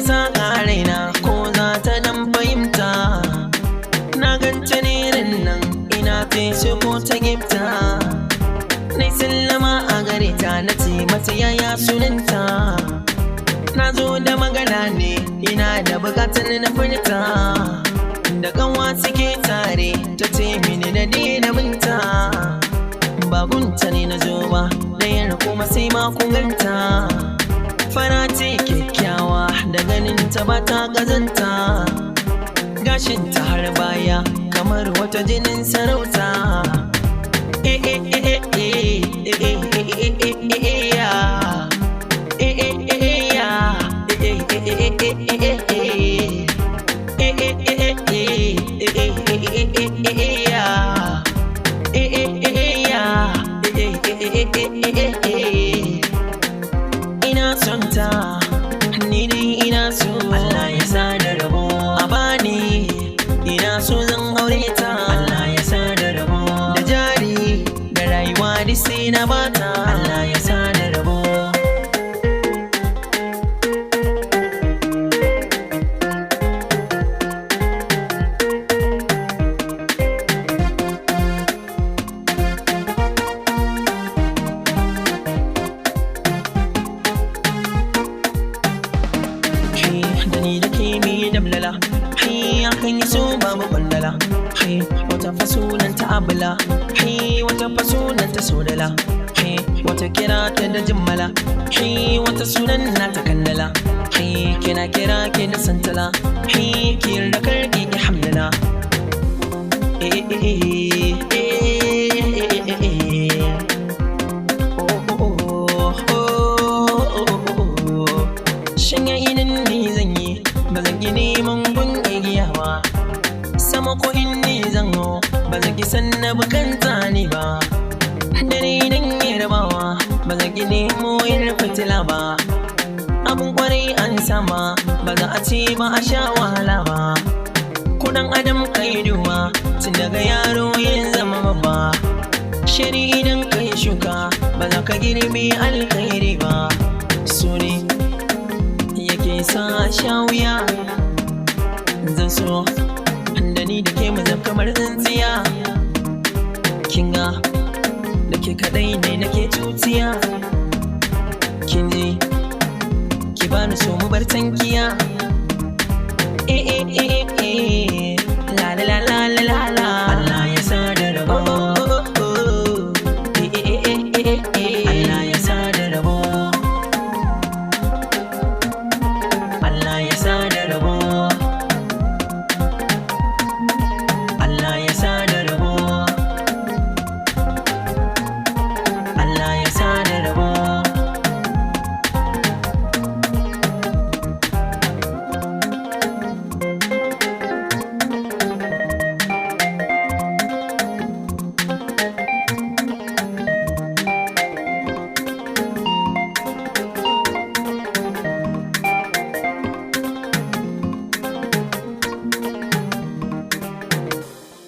sa raina ko za ta dan fahimta. Na ganta ne nan ina fesu ko ta gifta. Na sallama a gare ta na ce mata yaya sunanta. Na zo da magana ne ina da bukatar na furta. Da kanwa suke tare ta ce mini na daina binta. Bagunta ne na zo ba ɗayar kuma sai makon ganta. Fara ce kyakkyawa da ganin ta ba ta gazanta. Gashin ta har baya kamar wata jinin sarauta. Ina son ta, ni dai ina so. Allah ya sa da rabo a bani. Ina so zan aure ta. Allah ya sa da rabo da jari da rayuwa da sai na bata. Allah ya sa da rabo. Da ni da ke mi damlala, akan yi so babu kwandala. Wata fasunan ta abula, wata fasunan ta sodala. Wata kira ta da jimmala, wata sunan na ta kandala. Kina kira ke da santala, ki da karki ki hamdala. Shanya idan ni zan yi ba zan ki neman gun igiya ba. Sama ko in ni zan ho ba zan ki sanna bukanta ni ba. Dare idan yi rabawa ba zan ki nemo yin fitila ba. Abun kwarai an sama ba za a ce ba a sha wahala ba. Kudan adam kai duba tun daga yaro yin zama babba. Shari idan kai shuka ba za ka girbe alkhairi ba. Su ne yake sa sha wuya. Zan so da ni da ke mu zam kamar tsintsiya. Kinga da ke kadai ne nake tutiya. Kin ji ki bani so mu bar tankiya. La la la la.